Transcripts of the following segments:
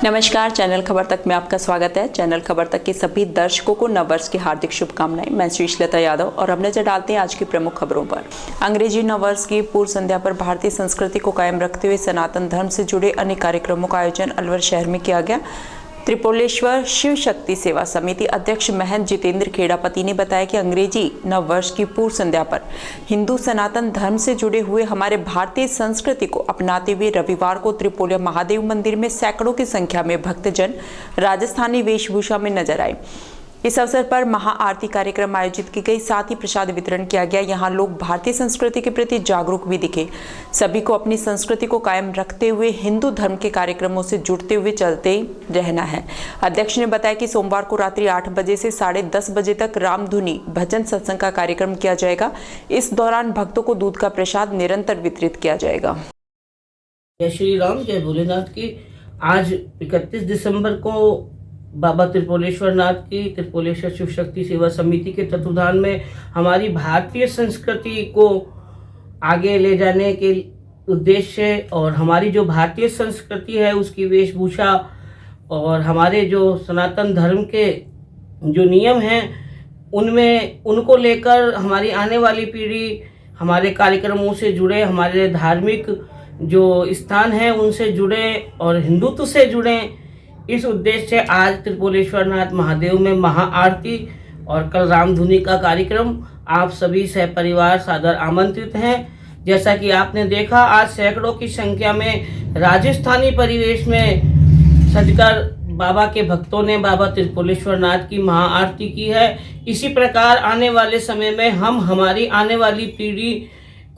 नमस्कार, चैनल खबर तक में आपका स्वागत है। चैनल खबर तक के सभी दर्शकों को नववर्ष की हार्दिक शुभकामनाएं। मैं श्रीलता यादव और अब नजर डालते हैं आज की प्रमुख खबरों पर। अंग्रेजी नववर्ष की पूर्व संध्या पर भारतीय संस्कृति को कायम रखते हुए सनातन धर्म से जुड़े अनेक कार्यक्रमों का आयोजन अलवर शहर में किया गया। त्रिपोलेश्वर शिव शक्ति सेवा समिति अध्यक्ष महंत जितेंद्र खेड़ापति ने बताया कि अंग्रेजी नववर्ष की पूर्व संध्या पर हिंदू सनातन धर्म से जुड़े हुए हमारे भारतीय संस्कृति को अपनाते हुए रविवार को त्रिपोलिया महादेव मंदिर में सैकड़ों की संख्या में भक्तजन राजस्थानी वेशभूषा में नजर आए। इस अवसर पर महाआरती कार्यक्रम आयोजित की गई, साथ ही प्रसाद वितरण किया गया। यहाँ लोग भारतीय संस्कृति के प्रति जागरूक भी दिखे। सभी को अपनी संस्कृति को कायम रखते हुए हिंदू धर्म के कार्यक्रमों से जुड़ते हुए चलते रहना है। अध्यक्ष ने बताया कि सोमवार को रात्रि 8 बजे से 10:30 बजे तक रामधुनी भजन सत्संग का कार्यक्रम किया जाएगा। इस दौरान भक्तों को दूध का प्रसाद निरंतर वितरित किया जाएगा। जय श्री राम, जय भोलेनाथ की। आज 31 दिसंबर को बाबा त्रिपोलेश्वर नाथ की त्रिपोलेश्वर शिव शक्ति सेवा समिति के तत्वाधान में हमारी भारतीय संस्कृति को आगे ले जाने के उद्देश्य और हमारी जो भारतीय संस्कृति है उसकी वेशभूषा और हमारे जो सनातन धर्म के जो नियम हैं उनमें उनको लेकर हमारी आने वाली पीढ़ी हमारे कार्यक्रमों से जुड़े, हमारे धार्मिक जो स्थान हैं उनसे जुड़े और हिंदुत्व से जुड़े। इस उद्देश्य से आज त्रिपोलेश्वर नाथ महादेव में महाआरती और कल रामधुनी का कार्यक्रम आप सभी सहपरिवार सादर आमंत्रित हैं। जैसा कि आपने देखा, आज सैकड़ों की संख्या में राजस्थानी परिवेश में सजकर बाबा के भक्तों ने बाबा त्रिपोलेश्वर नाथ की महाआरती की है। इसी प्रकार आने वाले समय में हम हमारी आने वाली पीढ़ी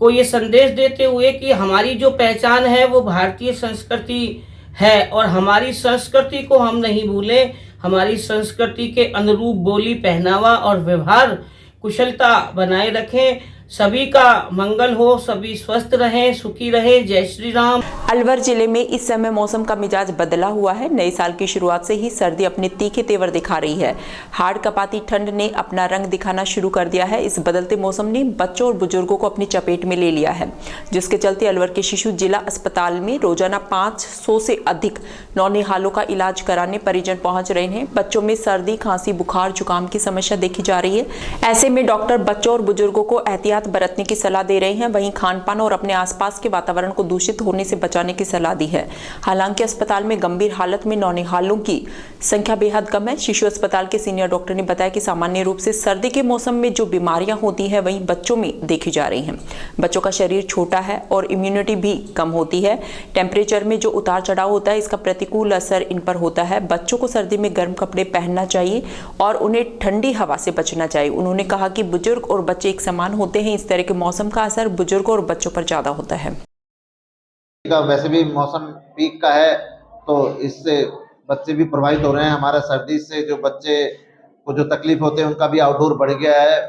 को ये संदेश देते हुए कि हमारी जो पहचान है वो भारतीय संस्कृति है और हमारी संस्कृति को हम नहीं भूलें। हमारी संस्कृति के अनुरूप बोली, पहनावा और व्यवहार कुशलता बनाए रखें। सभी का मंगल हो, सभी स्वस्थ रहें, सुखी रहें। जय श्री राम। अलवर जिले में इस समय मौसम का मिजाज बदला हुआ है। नए साल की शुरुआत से ही सर्दी अपने तीखे तेवर दिखा रही है। हाड़ कपाती ठंड ने अपना रंग दिखाना शुरू कर दिया है। इस बदलते मौसम ने बच्चों और बुजुर्गों को अपनी चपेट में ले लिया है, जिसके चलते अलवर के शिशु जिला अस्पताल में रोजाना 500 से अधिक नौनिहालों का इलाज कराने परिजन पहुंच रहे हैं। बच्चों में सर्दी, खांसी, बुखार, जुकाम की समस्या देखी जा रही है। ऐसे में डॉक्टर बच्चों और बुजुर्गों को एहतियात बरतने की सलाह दे रहे हैं। वहीं खान-पान और अपने आसपास के वातावरण को दूषित होने से बचाने की सलाह दी है। हालांकि अस्पताल में गंभीर हालत में नौनिहालों की संख्या बेहद कम है। शिशु अस्पताल के सीनियर डॉक्टर ने बताया कि सामान्य रूप से सर्दी के मौसम में जो बीमारियां होती हैं वहीं बच्चों में देखी जा रही हैं। बच्चों का शरीर छोटा है और इम्यूनिटी भी कम होती है। टेम्परेचर में जो उतार चढ़ाव होता है इसका प्रतिकूल असर इन पर होता है। बच्चों को सर्दी में गर्म कपड़े पहनना चाहिए और उन्हें ठंडी हवा से बचना चाहिए। उन्होंने कहा कि बुजुर्ग और बच्चे एक समान होते हैं। इस तरह के मौसम का असर बुजुर्गों और बच्चों पर ज्यादा होता है। वैसे भी मौसम पीक का है तो इससे बच्चे भी प्रभावित हो रहे हैं। हमारा सर्दी से जो बच्चे को जो तकलीफ होते हैं उनका भी आउटडोर बढ़ गया है।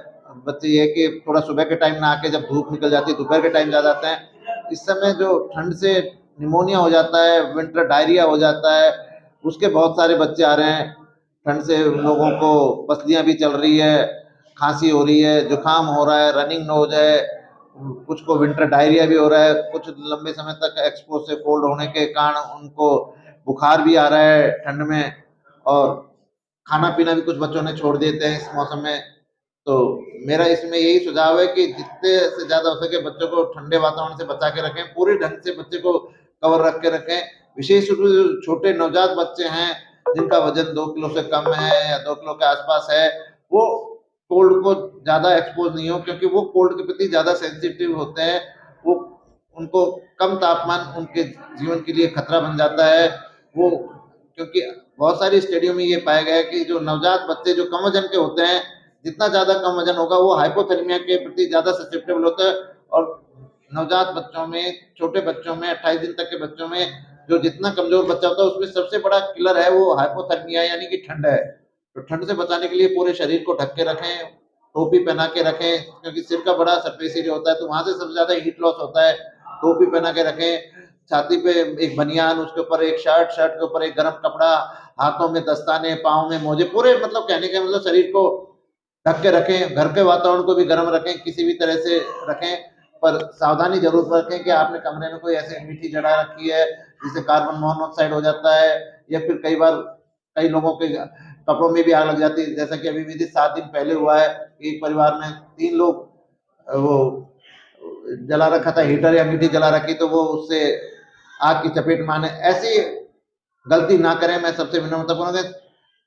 बच्चे ये कि थोड़ा सुबह के टाइम ना आके जब धूप निकल जाती है दोपहर के टाइम जा जाते हैं। इस समय जो ठंड से निमोनिया हो जाता है, विंटर डायरिया हो जाता है, उसके बहुत सारे बच्चे आ रहे हैं। ठंड से लोगों को पसलियाँ भी चल रही है, खांसी हो रही है, जुकाम हो रहा है, रनिंग नोज है, कुछ को विंटर डायरिया भी हो रहा है। कुछ लंबे समय तक एक्सपोज से कोल्ड होने के कारण उनको बुखार भी आ रहा है ठंड में, और खाना पीना भी कुछ बच्चों ने छोड़ देते हैं इस मौसम में। तो मेरा इसमें यही सुझाव है कि जितने से ज़्यादा हो सके बच्चों को ठंडे वातावरण से बचा के रखें, पूरी ढंग से बच्चे को कवर रख के रखें। विशेष रूप से छोटे नवजात बच्चे हैं जिनका वजन 2 किलो से कम है या 2 किलो के आसपास है, वो कोल्ड को ज़्यादा एक्सपोज नहीं हो, क्योंकि वो कोल्ड के प्रति ज़्यादा सेंसिटिव होते हैं। वो उनको कम तापमान उनके जीवन के लिए खतरा बन जाता है। वो क्योंकि बहुत सारी स्टडियों में ये पाया गया है कि जो नवजात बच्चे जो कम वजन के होते हैं, जितना ज़्यादा कम वजन होगा वो हाइपोथर्मिया के प्रति ज़्यादा ससेप्टेबल होता है। और नवजात बच्चों में, छोटे बच्चों में, 28 दिन तक के बच्चों में जो जितना कमजोर बच्चा होता है उसमें सबसे बड़ा किलर है वो हाइपोथर्मिया यानी कि ठंड है। तो ठंड से बचाने के लिए पूरे शरीर को ढक के रखें, टोपी पहना के रखें, क्योंकि सिर का बड़ा सरफेस एरिया होता है तो वहाँ से सबसे ज़्यादा हीट लॉस होता है। टोपी पहना के रखें, छाती पे एक बनियान, उसके ऊपर एक शर्ट, शर्ट के ऊपर एक गर्म कपड़ा, हाथों में दस्ताने, पाँव में मोजे, पूरे मतलब कहने का मतलब शरीर को ढक के रखें। घर के वातावरण को भी गर्म रखें, किसी भी तरह से रखें, पर सावधानी जरूर रखें कि आपने कमरे में कोई ऐसी मीठी जड़ा रखी है जिससे कार्बन मोनोऑक्साइड हो जाता है या फिर कई बार कई लोगों के कपड़ों में भी आग लग जाती है। जैसा कि अभी भी 7 दिन पहले हुआ है, एक परिवार में 3 लोग वो जला रखा था, हीटर या अंगीठी जला रखी, तो वो उससे आग की चपेट में आने। ऐसी गलती ना करें, मैं सबसे विनम्रतापूर्वक है,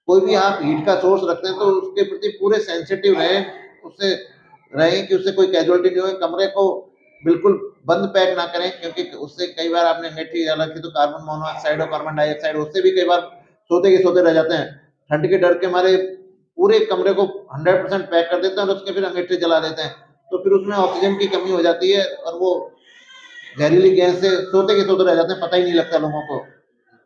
कोई भी आप हीट का सोर्स रखते हैं तो उसके प्रति पूरे सेंसिटिव रहें, उससे रहें कि उससे कोई कैजुअलिटी नहीं हो। कमरे को बिल्कुल बंद पैक ना करें, क्योंकि उससे कई बार आपने अंगीठी जला रखी तो कार्बन मोनोऑक्साइड और कार्बन डाइऑक्साइड उससे भी कई बार सोते के सोते रह जाते हैं। ठंड के डर के मारे पूरे कमरे को 100% पैक कर देते हैं और उसके फिर अंगीठी जला देते हैं, तो फिर उसमें ऑक्सीजन की कमी हो जाती है और वो जहरीली गैस से सोते के सोते रह जाते हैं, पता ही नहीं लगता लोगों को।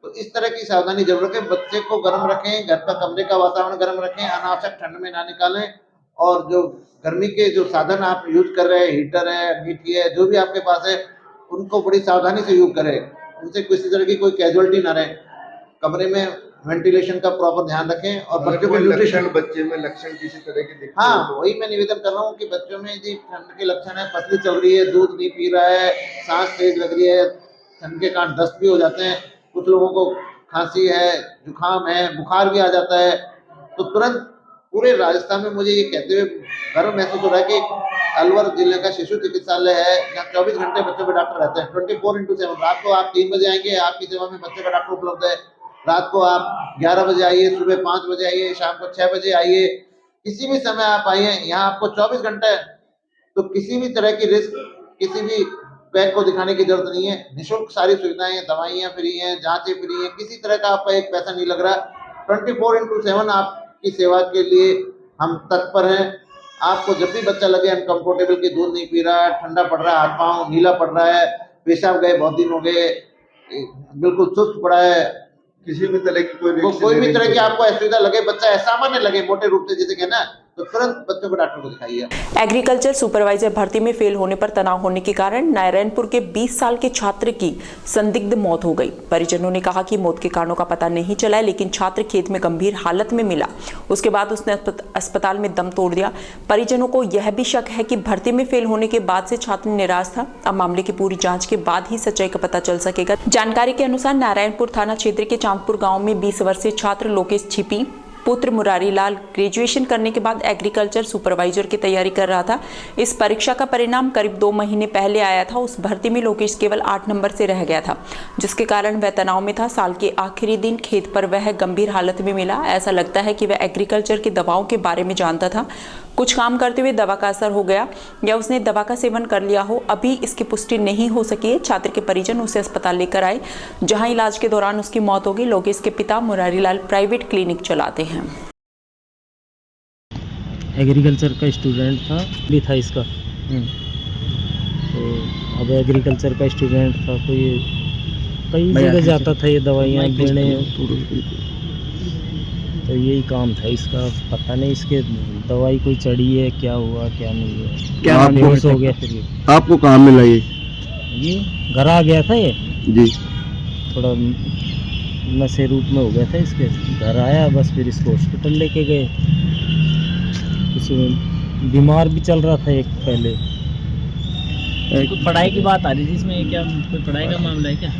तो इस तरह की सावधानी जरूर रखें, बच्चे को गर्म रखें, घर का कमरे का वातावरण गर्म रखें, अनावश्यक ठंड में ना निकालें, और जो गर्मी के जो साधन आप यूज कर रहे हैं, हीटर है, अंगीठी है, जो भी आपके पास है, उनको बड़ी सावधानी से यूज करें, उनसे किसी तरह की कोई कैजुअलिटी ना रहे। कमरे में वेंटिलेशन का प्रॉपर ध्यान रखें और बच्चों के न्यूट्रिशन, बच्चे में लक्षण किसी तरह के दिखते हाँ, हैं तो वही मैं निवेदन कर रहा हूँ कि बच्चों में यदि ठंड के लक्षण है, पसली चल रही है, दूध नहीं पी रहा है, सांस तेज लग रही है, ठंड के कारण दस्त भी हो जाते हैं, कुछ लोगों को खांसी है, जुकाम है, बुखार भी आ जाता है, तो तुरंत पूरे राजस्थान में मुझे ये कहते हुए गर्व महसूस हो रहा है कि अलवर जिले का शिशु चिकित्सालय है, जहाँ 24 घंटे बच्चों के डॉक्टर रहते हैं, 24/7। रात को आप 3 बजे आएंगे, आपकी सेवा में बच्चे का डॉक्टर उपलब्ध है। रात को आप 11 बजे आइए, सुबह 5 बजे आइए, शाम को 6 बजे आइए, किसी भी समय आप आइए, यहाँ आपको 24 घंटे, तो किसी भी तरह की रिस्क, किसी भी बैग को दिखाने की जरूरत नहीं है। निःशुल्क सारी सुविधाएं, दवाइयाँ फ्री हैं, जांचें फ्री हैं, किसी तरह का आपका एक पैसा नहीं लग रहा। 24/7 आपकी सेवा के लिए हम तत्पर हैं। आपको जब भी बच्चा लगे अनकंफर्टेबल कि दूध नहीं पी रहा है, ठंडा पड़ रहा है, हाथ पाँव नीला पड़ रहा है, पेशाब गए बहुत दिन हो गए, बिल्कुल सुस्त पड़ा है, किसी भी तरह की कोई भी तरह की आपको असुविधा लगे, बच्चा असामान्य लगे मोटे रूप से जिसे कहना, तो तुरंत बच्चों को डॉक्टर को दिखाइए। एग्रीकल्चर सुपरवाइजर भर्ती में फेल होने पर तनाव होने के कारण नारायणपुर के 20 साल के छात्र की संदिग्ध मौत हो गई। परिजनों ने कहा कि मौत के कारणों का पता नहीं चला है, लेकिन छात्र खेत में गंभीर हालत में मिला, उसके बाद उसने अस्पताल में दम तोड़ दिया। परिजनों को यह भी शक है कि भर्ती में फेल होने के बाद से छात्र निराश था। अब मामले की पूरी जांच के बाद ही सच्चाई का पता चल सकेगा। जानकारी के अनुसार नारायणपुर थाना क्षेत्र के चांदपुर गाँव में 20 वर्षीय छात्र लोकेश छिपी पुत्र मुरारी लाल ग्रेजुएशन करने के बाद एग्रीकल्चर सुपरवाइजर की तैयारी कर रहा था। इस परीक्षा का परिणाम करीब 2 महीने पहले आया था। उस भर्ती में लोकेश केवल 8 नंबर से रह गया था, जिसके कारण वह तनाव में था। साल के आखिरी दिन खेत पर वह गंभीर हालत में मिला। ऐसा लगता है कि वह एग्रीकल्चर की दवाओं के बारे में जानता था। कुछ काम करते हुए दवा का असर हो गया या उसने दवा का सेवन कर लिया हो, अभी इसकी पुष्टि नहीं हो सकी है। छात्र के परिजन उसे अस्पताल लेकर आए, जहां इलाज के दौरान उसकी मौत हो गई। लोकेश के पिता मुरारी लाल प्राइवेट क्लिनिक चलाते हैं। एग्रीकल्चर का स्टूडेंट था, भी था इसका। तो अब एग्रीकल्चर का स्टूडेंट था तो ये कई जगह जाता था ये दवाइयाँ देने, तो यही काम था इसका। पता नहीं इसके दवाई कोई चढ़ी है, क्या हुआ क्या नहीं है, क्या बेहोश हो गया। फिर आपको कहाँ मिला ये घर आ गया था ये जी, थोड़ा नशे रूप में हो गया था इसके। घर आया बस, फिर इसको हॉस्पिटल लेके गए। कुछ बीमार भी चल रहा था एक पहले। कोई पढ़ाई की बात आ रही थी इसमें, क्या कोई पढ़ाई का मामला है क्या?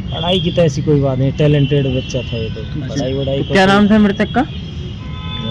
पढ़ाई की तो ऐसी कोई बात नहीं, टैलेंटेड बच्चा था ये तो। पढ़ाई वढ़ाई क्या नाम था मृतक का?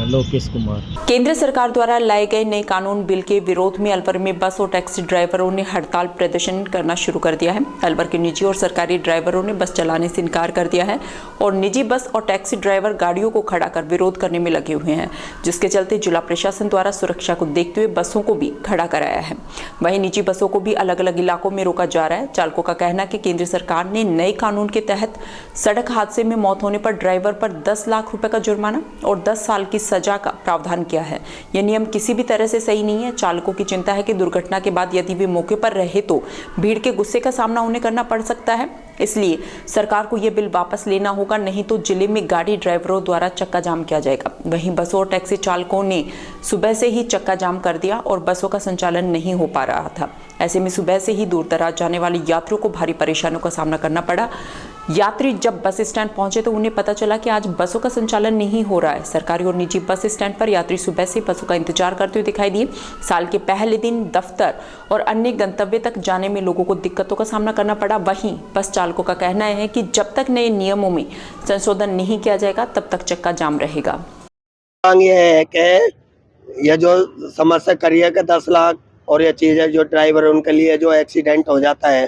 लोकेश कुमार। केंद्र सरकार द्वारा लाए गए नए कानून बिल के विरोध में अलवर में बस और टैक्सी ड्राइवरों ने हड़ताल प्रदर्शन करना शुरू कर दिया है। अलवर के निजी और सरकारी ड्राइवरों ने बस चलाने से इनकार कर दिया है और निजी बस और टैक्सी ड्राइवर गाड़ियों को खड़ा कर विरोध करने में लगे हुए हैं, जिसके चलते जिला प्रशासन द्वारा सुरक्षा को देखते हुए बसों को भी खड़ा कराया है। वहीं निजी बसों को भी अलग अलग इलाकों में रोका जा रहा है। चालकों का कहना है कि केंद्र सरकार ने नए कानून के तहत सड़क हादसे में मौत होने पर ड्राइवर पर 10 लाख रुपए का जुर्माना और 10 साल की सजा का प्रावधान किया है। यह नियम किसी भी तरह से सही नहीं है। चालकों की चिंता है कि दुर्घटना के बाद यदि वे मौके पर रहे तो भीड़ के गुस्से का सामना उन्हें करना पड़ सकता है। इसलिए सरकार को यह बिल वापस लेना होगा, नहीं तो जिले में गाड़ी ड्राइवरों द्वारा चक्का जाम किया जाएगा। वहीं बसों और टैक्सी चालकों ने सुबह से ही चक्का जाम कर दिया और बसों का संचालन नहीं हो पा रहा था। ऐसे में सुबह से ही दूर दराज जाने वाले यात्रियों को भारी परेशानियों का सामना करना पड़ा। यात्री जब बस स्टैंड पहुंचे तो उन्हें पता चला कि आज बसों का संचालन नहीं हो रहा है। सरकारी और निजी बस स्टैंड पर यात्री सुबह से बसों का इंतजार करते हुए दिखाई दिए। साल के पहले दिन दफ्तर और अन्य गंतव्य तक जाने में लोगों को दिक्कतों का सामना करना पड़ा। वहीं बस चालकों का कहना है कि जब तक नए नियमों में संशोधन नहीं किया जाएगा तब तक चक्का जाम रहेगा। मांग ये है कि ये जो समस्या करी है कि 10 लाख और ये चीज़ है जो ड्राइवर उनके लिए जो एक्सीडेंट हो जाता है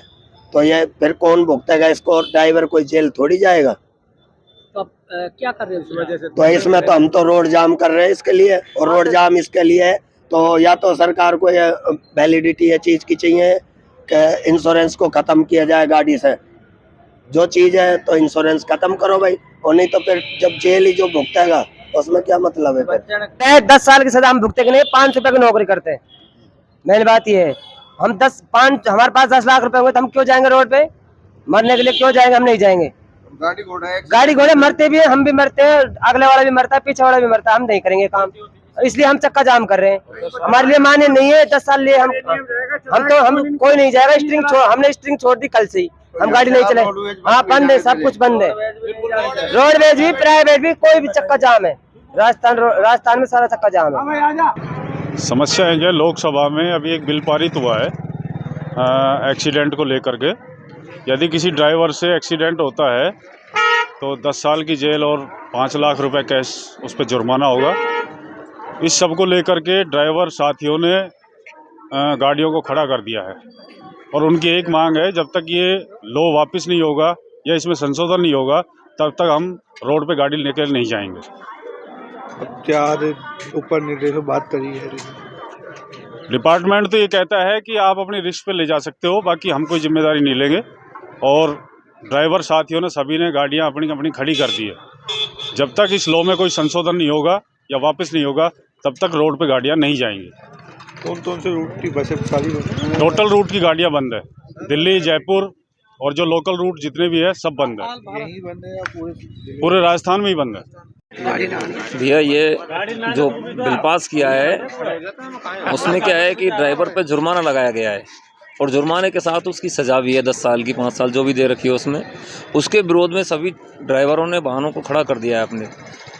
तो ये फिर कौन भुगतेगा इसको, और ड्राइवर कोई जेल थोड़ी जाएगा। तो आप क्या कर रहे हो? तो इसमें तो हम तो रोड जाम कर रहे हैं इसके लिए, और रोड जाम इसके लिए है तो या तो सरकार को ये वैलिडिटी ये चीज़ की चाहिए कि इंश्योरेंस को ख़त्म किया जाए गाड़ी से, जो चीज़ है तो इंश्योरेंस ख़त्म करो भाई, और नहीं तो फिर जब जेल ही जो भुगतेगा उसमें क्या मतलब है फिर। 10 साल की सजा हम भुगते कि नहीं, 5 रुपए की नौकरी करते हैं। मेन बात ये है, हम हमारे पास 10 लाख रुपए हुए तो हम क्यों जाएंगे रोड पे मरने के लिए? क्यों जाएंगे? हम नहीं जाएंगे। गाड़ी घोड़े मरते भी हैं, हम भी मरते हैं, अगले वाला भी मरता है, पीछे वाला भी मरता है, हम नहीं करेंगे काम, इसलिए हम चक्का जाम कर रहे हैं। हमारे लिए मान्य नहीं है 10 साल लिए हम कोई नहीं जाएगा। हमने स्ट्रिंग छोड़ दी कल से ही, हम गाड़ी नहीं चले। हाँ बंद है, सब कुछ बंद है, रोडवेज भी प्राइवेट भी, कोई भी चक्का जाम है। राजस्थान में सारा चक्का जाम है। समस्या है जो लोकसभा में अभी एक बिल पारित हुआ है एक्सीडेंट को लेकर के। यदि किसी ड्राइवर से एक्सीडेंट होता है तो 10 साल की जेल और 5 लाख रुपए कैश उस पर जुर्माना होगा। इस सब को लेकर के ड्राइवर साथियों ने गाड़ियों को खड़ा कर दिया है, और उनकी एक मांग है जब तक ये लॉ वापस नहीं होगा या इसमें संशोधन नहीं होगा तब तक हम रोड पे गाड़ी लेकर नहीं जाएंगे। अब क्या ऊपर निर्देशों बात करी है? डिपार्टमेंट तो ये कहता है कि आप अपनी रिस्क पे ले जा सकते हो, बाकी हम कोई जिम्मेदारी नहीं लेंगे। और ड्राइवर साथियों ने सभी ने गाड़ियां अपनी अपनी खड़ी कर दी है। जब तक इस लॉ में कोई संशोधन नहीं होगा या वापस नहीं होगा तब तक रोड पे गाड़ियां नहीं जाएंगी। कौन से रूट की बसें खाली हैं? टोटल रूट की गाड़ियां बंद है, दिल्ली, जयपुर और जो लोकल रूट जितने भी है सब बंद है। यही बंद है या पूरे राजस्थान में ही बंद है। भैया ये जो बिल पास किया है उसमें क्या है कि ड्राइवर पे जुर्माना लगाया गया है, और जुर्माने के साथ उसकी सज़ा भी है 10 साल की, 5 साल जो भी दे रखी है उसमें। उसके विरोध में सभी ड्राइवरों ने वाहनों को खड़ा कर दिया है अपने,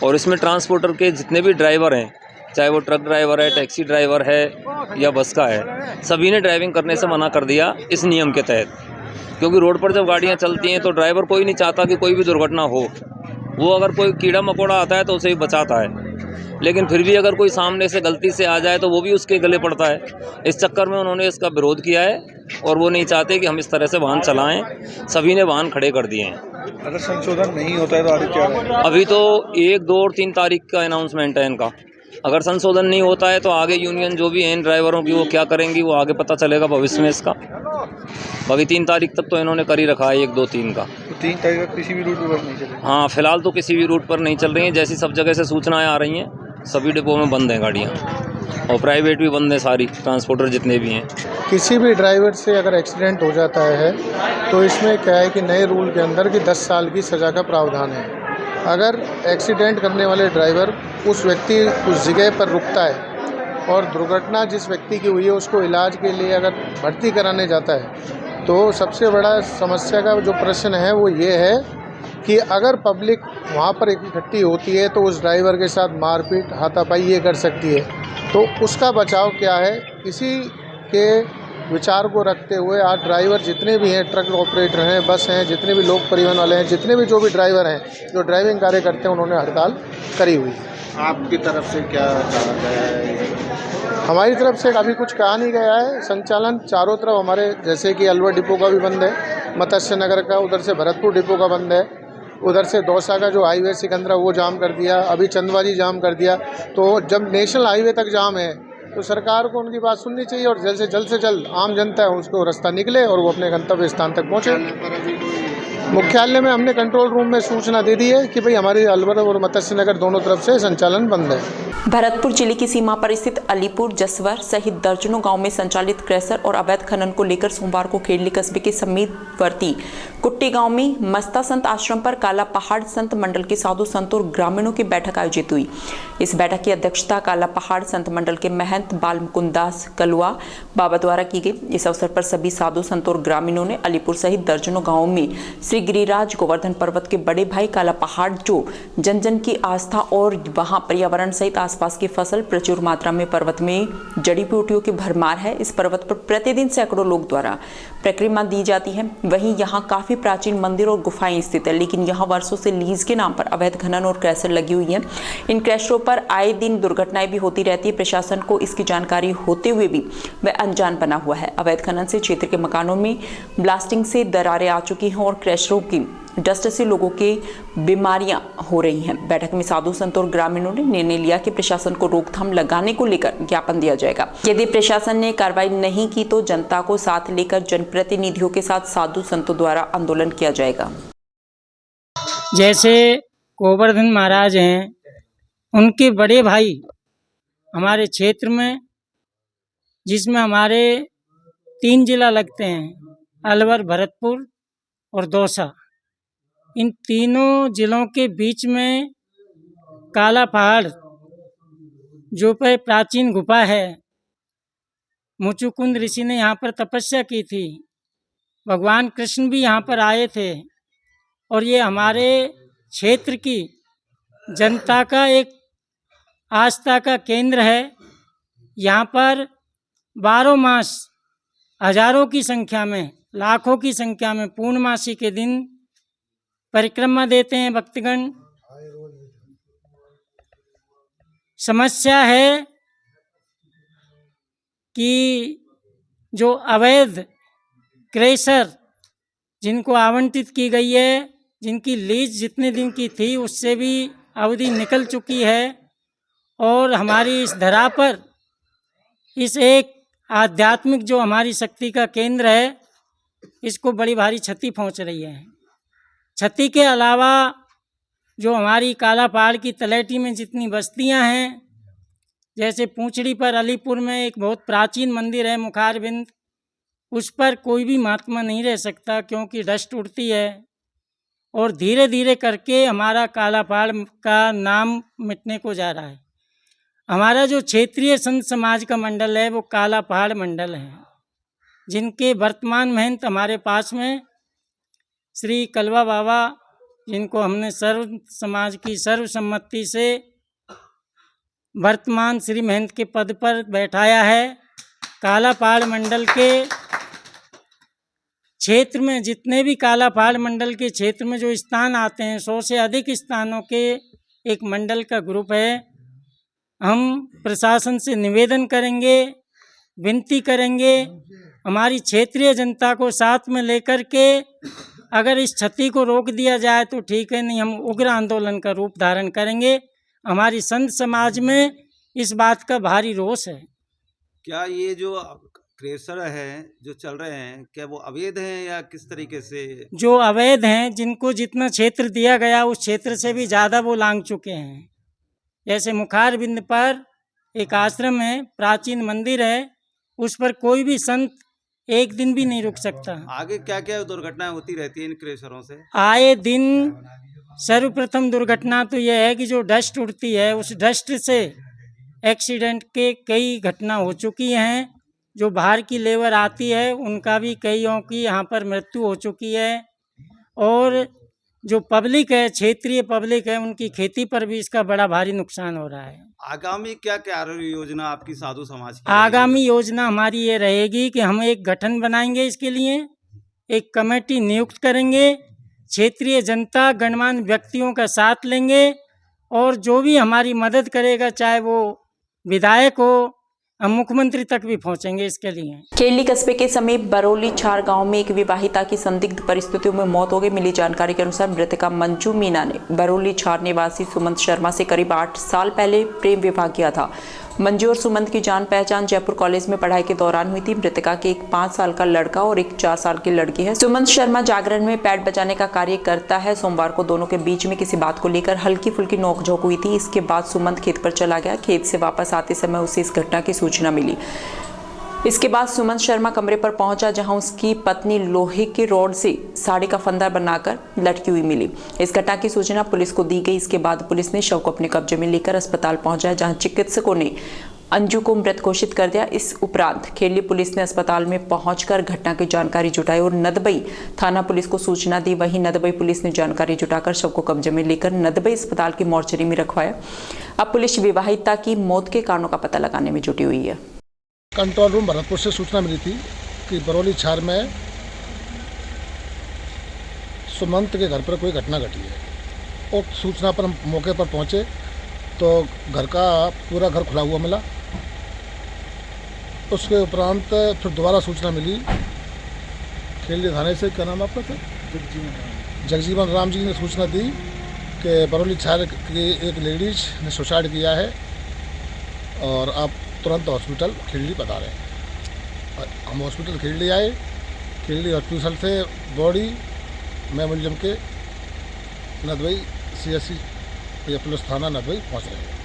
और इसमें ट्रांसपोर्टर के जितने भी ड्राइवर हैं, चाहे वो ट्रक ड्राइवर है, टैक्सी ड्राइवर है या बस का है, सभी ने ड्राइविंग करने से मना कर दिया इस नियम के तहत। क्योंकि रोड पर जब गाड़ियाँ चलती हैं तो ड्राइवर कोई नहीं चाहता कि कोई भी दुर्घटना हो। वो अगर कोई कीड़ा मकोड़ा आता है तो उसे भी बचाता है, लेकिन फिर भी अगर कोई सामने से गलती से आ जाए तो वो भी उसके गले पड़ता है। इस चक्कर में उन्होंने इसका विरोध किया है, और वो नहीं चाहते कि हम इस तरह से वाहन चलाएं। सभी ने वाहन खड़े कर दिए हैं। अगर संशोधन नहीं होता है तो आगे क्या है? अभी तो 1, 2 और 3 तारीख का अनाउंसमेंट है इनका। अगर संशोधन नहीं होता है तो आगे यूनियन जो भी है इन ड्राइवरों की वो क्या करेंगी वो आगे पता चलेगा भविष्य में इसका। बाकी 3 तारीख तक तो इन्होंने कर ही रखा है, 1, 2, 3 का। तो 3 तारीख तक किसी भी रूट पर नहीं चलेगी? हाँ, फिलहाल तो किसी भी रूट पर नहीं चल रही हैं। जैसी सब जगह से सूचनाएं आ रही हैं सभी डिपो में बंद हैं गाड़ियाँ, और प्राइवेट भी बंद है, सारी ट्रांसपोर्टर जितने भी हैं। किसी भी ड्राइवर से अगर एक्सीडेंट हो जाता है तो इसमें क्या है कि नए रूल के अंदर कि 10 साल की सज़ा का प्रावधान है। अगर एक्सीडेंट करने वाले ड्राइवर उस व्यक्ति उस जगह पर रुकता है और दुर्घटना जिस व्यक्ति की हुई है उसको इलाज के लिए अगर भर्ती कराने जाता है तो सबसे बड़ा समस्या का जो प्रश्न है वो ये है कि अगर पब्लिक वहाँ पर इकट्ठी होती है तो उस ड्राइवर के साथ मारपीट हाथापाई ये कर सकती है। तो उसका बचाव क्या है, इसी के विचार को रखते हुए आज ड्राइवर जितने भी हैं, ट्रक ऑपरेटर हैं, बस हैं, जितने भी लोक परिवहन वाले हैं, जितने भी जो भी ड्राइवर हैं जो ड्राइविंग कार्य करते हैं उन्होंने हड़ताल करी हुई है। आपकी तरफ से क्या कहा गया है? हमारी तरफ से अभी कुछ कहा नहीं गया है। संचालन चारों तरफ हमारे, जैसे कि अलवर डिपो का भी बंद है, मत्स्य नगर का, उधर से भरतपुर डिपो का बंद है, उधर से दौसा का जो हाईवे सिकंदरा वो जाम कर दिया, अभी चंदवाजी जाम कर दिया। तो जब नेशनल हाईवे तक जाम है तो सरकार को उनकी बात सुननी चाहिए और जल्द से जल्द आम जनता है उसको रास्ता निकले और वो अपने गंतव्य स्थान तक पहुँचे। मुख्यालय में हमने कंट्रोल रूम में सूचना दे दी है कि भाई हमारी अलवर और मत्स्य नगर दोनों तरफ से संचालन बंद है। भरतपुर जिले की सीमा पर स्थित अलीपुर, जसवर सहित दर्जनों गांव में संचालित क्रैशर और अवैध खनन को लेकर सोमवार को खेड़ली कस्बे के समीपवर्ती कुट्टी गांव में मस्ता संत आश्रम पर काला पहाड़ संत मंडल के साधु संतों और ग्रामीणों की बैठक आयोजित हुई। इस बैठक की अध्यक्षता काला पहाड़ संत मंडल के महंत बाल मुकुंद दास कलुआ बाबा द्वारा की गई। इस अवसर पर सभी साधु संतों और ग्रामीणों ने अलीपुर सहित दर्जनों गाँवों में श्री श्री गिरिराज गोवर्धन पर्वत के बड़े भाई काला पहाड़ जो जन जन की आस्था और वहां पर्यावरण सहित आसपास की फसल प्रचुर मात्रा में पर्वत में जड़ी बूटियों की भरमार है। इस पर्वत पर प्रतिदिन सैकड़ों लोग द्वारा परिक्रमा दी जाती है। वहीं यहाँ काफी प्राचीन मंदिर और गुफाएं स्थित है, लेकिन यहाँ वर्षों से लीज के नाम पर अवैध खनन और क्रैशर लगी हुई है। इन क्रैशरों पर आए दिन दुर्घटनाएं भी होती रहती है। प्रशासन को इसकी जानकारी होते हुए भी वह अनजान बना हुआ है। अवैध खनन से क्षेत्र के मकानों में ब्लास्टिंग से दरारें आ चुकी हैं और क्रैशरों की डस्ट से लोगों की बीमारियां हो रही हैं। बैठक में साधु संत और ग्रामीणों ने निर्णय लिया कि प्रशासन को रोकथाम लगाने को लेकर ज्ञापन दिया जाएगा। यदि प्रशासन ने कार्रवाई नहीं की तो जनता को साथ लेकर जनप्रतिनिधियों के साथ साधु संतों द्वारा आंदोलन किया जाएगा। जैसे गोवर्धन महाराज हैं, उनके बड़े भाई हमारे क्षेत्र में, जिसमें हमारे 3 जिला लगते हैं, अलवर, भरतपुर और दौसा। इन तीनों जिलों के बीच में काला पहाड़ जो पे प्राचीन गुफा है, मुचुकुंद ऋषि ने यहाँ पर तपस्या की थी। भगवान कृष्ण भी यहाँ पर आए थे और ये हमारे क्षेत्र की जनता का एक आस्था का केंद्र है। यहाँ पर 12 मास हजारों की संख्या में, लाखों की संख्या में पूर्णमासी के दिन परिक्रमा देते हैं भक्तगण। समस्या है कि जो अवैध क्रैशर जिनको आवंटित की गई है, जिनकी लीज जितने दिन की थी उससे भी अवधि निकल चुकी है और हमारी इस धरा पर इस एक आध्यात्मिक जो हमारी शक्ति का केंद्र है, इसको बड़ी भारी क्षति पहुंच रही है। क्षति के अलावा जो हमारी काला पहाड़ की तलहटी में जितनी बस्तियां हैं, जैसे पूंछड़ी पर अलीपुर में एक बहुत प्राचीन मंदिर है मुखारबिंद, उस पर कोई भी महात्मा नहीं रह सकता क्योंकि डस्ट उड़ती है और धीरे धीरे करके हमारा काला पहाड़ का नाम मिटने को जा रहा है। हमारा जो क्षेत्रीय संत समाज का मंडल है वो काला पहाड़ मंडल है, जिनके वर्तमान महंत हमारे पास में श्री कलवा बाबा, जिनको हमने सर्व समाज की सर्वसम्मति से वर्तमान श्री महंत के पद पर बैठाया है। काला पहाड़ मंडल के क्षेत्र में जितने भी काला पहाड़ मंडल के क्षेत्र में जो स्थान आते हैं, 100 से अधिक स्थानों के एक मंडल का ग्रुप है। हम प्रशासन से निवेदन करेंगे, विनती करेंगे, हमारी क्षेत्रीय जनता को साथ में लेकर के अगर इस क्षति को रोक दिया जाए तो ठीक है, नहीं हम उग्र आंदोलन का रूप धारण करेंगे। हमारी संत समाज में इस बात का भारी रोष है। क्या ये जो क्रैशर है जो चल रहे हैं, क्या वो अवैध हैं या किस तरीके से? जो अवैध हैं, जिनको जितना क्षेत्र दिया गया उस क्षेत्र से भी ज़्यादा वो लांघ चुके हैं। जैसे मुखारबिंद पर एक आश्रम है, प्राचीन मंदिर है, उस पर कोई भी संत एक दिन भी नहीं रुक सकता। आगे क्या क्या दुर्घटनाएं होती रहती हैं इन क्रैशरों से? आए दिन सर्वप्रथम दुर्घटना तो यह है कि जो डस्ट उड़ती है, उस डस्ट से एक्सीडेंट के कई घटना हो चुकी हैं। जो बाहर की लेबर आती है उनका भी कईयों की यहाँ पर मृत्यु हो चुकी है और जो पब्लिक है, क्षेत्रीय पब्लिक है, उनकी खेती पर भी इसका बड़ा भारी नुकसान हो रहा है। आगामी क्या क्या योजना आपकी साधु समाज की? आगामी योजना हमारी ये रहेगी कि हम एक गठन बनाएंगे, इसके लिए एक कमेटी नियुक्त करेंगे, क्षेत्रीय जनता गणमान्य व्यक्तियों का साथ लेंगे और जो भी हमारी मदद करेगा, चाहे वो विधायक हो, हम मुख्यमंत्री तक भी पहुंचेंगे इसके लिए। केरली कस्बे के समीप बरौली छार गांव में एक विवाहिता की संदिग्ध परिस्थितियों में मौत हो गई। मिली जानकारी के अनुसार मृतका मंजू मीना ने बरौली छार निवासी सुमंत शर्मा से करीब 8 साल पहले प्रेम विवाह किया था। मंजू और सुमंत की जान पहचान जयपुर कॉलेज में पढ़ाई के दौरान हुई थी। मृतका के एक 5 साल का लड़का और एक 4 साल की लड़की है। सुमंत शर्मा जागरण में पैड बजाने का कार्य करता है। सोमवार को दोनों के बीच में किसी बात को लेकर हल्की फुल्की नोकझोंक हुई थी। इसके बाद सुमंत खेत पर चला गया। खेत से वापस आते समय उसे इस घटना की सूचना मिली। इसके बाद सुमंत शर्मा कमरे पर पहुंचा, जहां उसकी पत्नी लोहे के रॉड से साड़ी का फंदा बनाकर लटकी हुई मिली। इस घटना की सूचना पुलिस को दी गई। इसके बाद पुलिस ने शव को अपने कब्जे में लेकर अस्पताल पहुंचाया, जहां चिकित्सकों ने अंजू को मृत घोषित कर दिया। इस उपरांत खेली पुलिस ने अस्पताल में पहुंचकर घटना की जानकारी जुटाई और नदबई थाना पुलिस को सूचना दी। वहीं नदबई पुलिस ने जानकारी जुटाकर शव को कब्जे में लेकर नदबई अस्पताल की मोर्चरी में रखवाया। अब पुलिस विवाहिता की मौत के कारणों का पता लगाने में जुटी हुई है। कंट्रोल रूम भरतपुर से सूचना मिली थी कि बरौली छार में सुमंत के घर पर कोई घटना घटी है और सूचना पर हम मौके पर पहुंचे तो घर का पूरा घर खुला हुआ मिला। उसके उपरांत फिर दोबारा सूचना मिली खेली थाने से, क्या नाम आपका था? जगजीवन राम जी ने सूचना दी कि बरौली छार की एक लेडीज ने सुसाइड किया है और आप तुरंत हॉस्पिटल खेली पधारे। हम हॉस्पिटल खेली आए। खेली हॉस्पिटल से बॉडी मैं मुलजम के नदबई CSC पुलिस थाना नदबई पहुँच रहे हैं।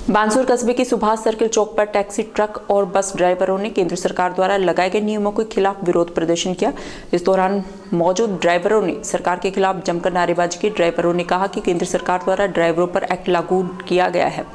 बानसूर कस्बे की सुभाष सर्किल चौक पर टैक्सी, ट्रक और बस ड्राइवरों ने केंद्र सरकार द्वारा लगाए गए नियमों के खिलाफ विरोध प्रदर्शन किया। इस दौरान मौजूद ड्राइवरों ने सरकार के खिलाफ जमकर नारेबाजी की। ड्राइवरों ने कहा कि केंद्र सरकार द्वारा ड्राइवरों पर एक्ट लागू किया गया है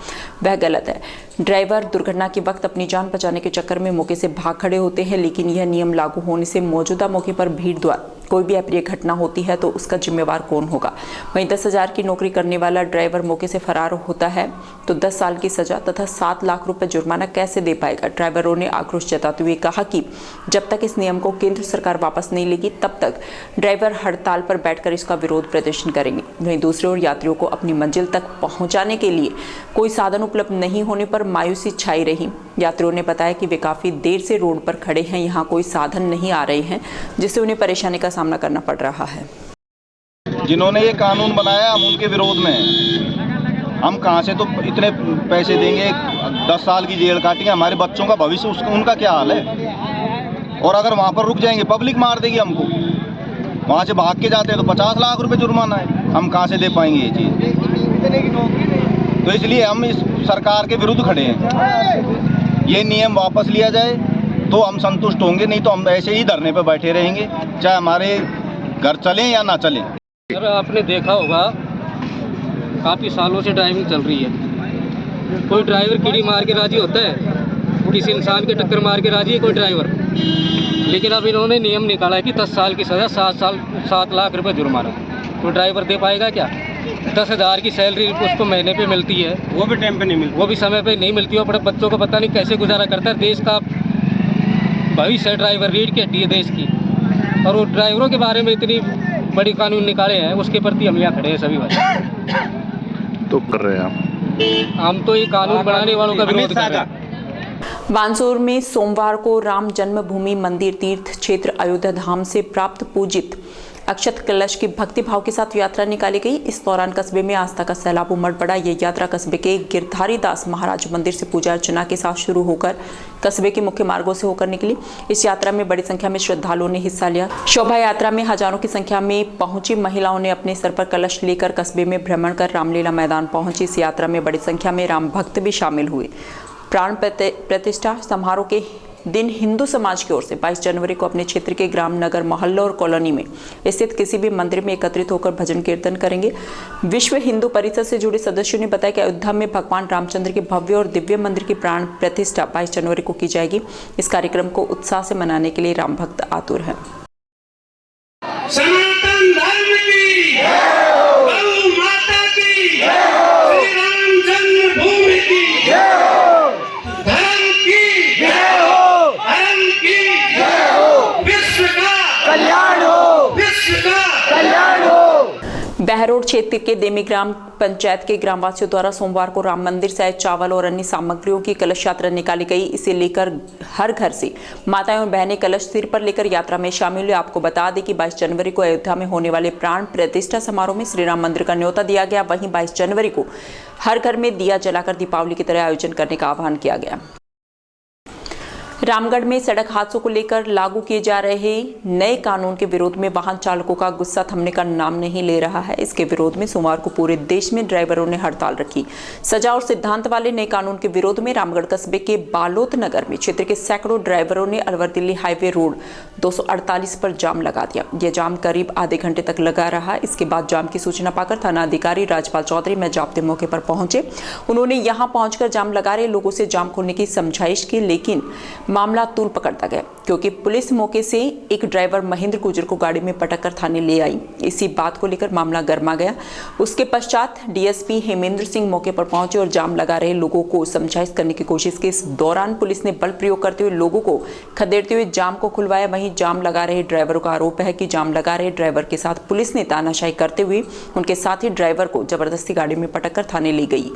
वह गलत है। ड्राइवर दुर्घटना के वक्त अपनी जान बचाने के चक्कर में मौके से भाग खड़े होते हैं, लेकिन यह नियम लागू होने से मौजूदा मौके पर भीड़ द्वारा कोई भी अप्रिय घटना होती है तो उसका जिम्मेवार कौन होगा। वहीं 10,000 की नौकरी करने वाला ड्राइवर मौके से फरार होता है तो 10 साल की सजा तथा 7 लाख रुपए जुर्माना कैसे दे पाएगा। ड्राइवरों ने आक्रोश जताते हुए कहा कि जब तक इस नियम को केंद्र सरकार वापस नहीं लेगी तब तक ड्राइवर हड़ताल पर बैठकर इसका विरोध प्रदर्शन करेंगे। वहीं दूसरी ओर यात्रियों को अपनी मंजिल तक पहुंचाने के लिए कोई साधन उपलब्ध नहीं होने पर मायूसी छाई रही। यात्रियों ने बताया कि वे काफी देर से रोड पर खड़े हैं, यहाँ कोई साधन नहीं आ रहे हैं जिससे उन्हें परेशानी का सामना करना पड़ रहा है। जिन्होंने ये कानून बनाया हम उनके विरोध में हैं। हम कहाँ से तो इतने पैसे देंगे, 10 साल की जेल काटेंगे, हमारे बच्चों का भविष्य उनका क्या हाल है। और अगर वहाँ पर रुक जाएंगे पब्लिक मार देगी हमको। वहाँ से भाग के जाते हैं तो 50 लाख रुपए जुर्माना है, हम कहाँ से दे पाएंगे ये चीज़। तो इसलिए हम इस सरकार के विरुद्ध खड़े हैं। ये नियम वापस लिया जाए तो हम संतुष्ट होंगे, नहीं तो हम ऐसे ही धरने पर बैठे रहेंगे, चाहे हमारे घर चलें या ना चलें। सर आपने देखा होगा काफ़ी सालों से ड्राइविंग चल रही है। कोई ड्राइवर कीड़ी मार के राजी होता है, किसी इंसान के टक्कर मार के राजी है कोई ड्राइवर। लेकिन अब इन्होंने नियम निकाला है कि 10 साल की सज़ा, 7 लाख रुपए जुर्माना। तो ड्राइवर दे पाएगा क्या? 10,000 की सैलरी उसको महीने पे मिलती है, वो भी टाइम पे नहीं मिलती, वो भी समय पे नहीं मिलती है। अपने बच्चों को पता नहीं कैसे गुजारा करता है। देश का भविष्य ड्राइवर रीढ़ की हड्डी है देश की, और वो ड्राइवरों के बारे में इतनी बड़ी कानून निकाले हैं, उसके प्रति हम यहाँ खड़े हैं सभी भाई। तो कर रहे हैं हम तो ये कानून बनाने वालों का विरोध कर रहे हैं। बानसूर में सोमवार को राम जन्मभूमि मंदिर तीर्थ क्षेत्र अयोध्या धाम से प्राप्त पूजित अक्षत कलश की भक्ति भाव के साथ यात्रा निकाली गई। इस दौरान कस्बे में आस्था का सैलाब उमड़ पड़ा। ये यात्रा कस्बे के गिरधारी दास महाराज मंदिर से पूजा अर्चना के साथ शुरू होकर कस्बे के मुख्य मार्गों से होकर निकली। इस यात्रा में बड़ी संख्या में श्रद्धालुओं ने हिस्सा लिया। शोभा यात्रा में हजारों की संख्या में पहुंची महिलाओं ने अपने सर पर कलश लेकर कस्बे में भ्रमण कर रामलीला मैदान पहुंची। इस यात्रा में बड़ी संख्या में राम भक्त भी शामिल हुए। प्राण प्रतिष्ठा समारोह के दिन हिंदू समाज की ओर से 22 जनवरी को अपने क्षेत्र के ग्राम, नगर, मोहल्लों और कॉलोनी में स्थित किसी भी मंदिर में एकत्रित होकर भजन कीर्तन करेंगे। विश्व हिंदू परिषद से जुड़े सदस्यों ने बताया कि अयोध्या में भगवान रामचंद्र के भव्य और दिव्य मंदिर की प्राण प्रतिष्ठा 22 जनवरी को की जाएगी। इस कार्यक्रम को उत्साह से मनाने के लिए राम भक्त आतुर हैं। सनातन धर्म की गौ माता की श्री राम जन्मभूमि की धर्म की विश्व का कल्याण हो, विश्व का कल्याण हो। बहरोड क्षेत्र के देमी ग्राम पंचायत के ग्रामवासियों द्वारा सोमवार को राम मंदिर से आए चावल और अन्य सामग्रियों की कलश यात्रा निकाली गई। इसे लेकर हर घर से माताएं और बहनें कलश सिर पर लेकर यात्रा में शामिल हुए। आपको बता दें कि 22 जनवरी को अयोध्या में होने वाले प्राण प्रतिष्ठा समारोह में श्री राम मंदिर का न्योता दिया गया। वहीं 22 जनवरी को हर घर में दिया जलाकर दीपावली की तरह आयोजन करने का आह्वान किया गया। रामगढ़ में सड़क हादसों को लेकर लागू किए जा रहे नए कानून के विरोध में वाहन चालकों का गुस्सा थमने का नाम नहीं ले रहा है। इसके विरोध में सोमवार को पूरे देश में ड्राइवरों ने हड़ताल रखी। सजा और सिद्धांत वाले नए कानून के विरोध में रामगढ़ कस्बे के बालोद नगर में क्षेत्र के सैकड़ों ड्राइवरों ने अलवर दिल्ली हाईवे रोड 248 पर जाम लगा दिया। यह जाम करीब आधे घंटे तक लगा रहा। इसके बाद जाम की सूचना पाकर थाना अधिकारी राजपाल चौधरी मेजाब्ते मौके पर पहुंचे। उन्होंने यहां पहुंचकर जाम लगा रहे लोगों से जाम खोलने की समझाइश की, लेकिन मामला तूल पकड़ता गया क्योंकि पुलिस मौके से एक ड्राइवर महेंद्र गुजर को गाड़ी में पटककर थाने ले आई। इसी बात को लेकर मामला गर्मा गया। उसके पश्चात डीएसपी हेमेंद्र सिंह मौके पर पहुंचे और जाम लगा रहे लोगों को समझाइश करने की कोशिश की। इस दौरान पुलिस ने बल प्रयोग करते हुए लोगों को खदेड़ते हुए जाम को खुलवाया। वहीं जाम लगा रहे ड्राइवरों का आरोप है कि जाम लगा रहे ड्राइवर के साथ पुलिस ने तानाशाही करते हुए उनके साथी ड्राइवर को जबरदस्ती गाड़ी में पटककर थाने ले गई।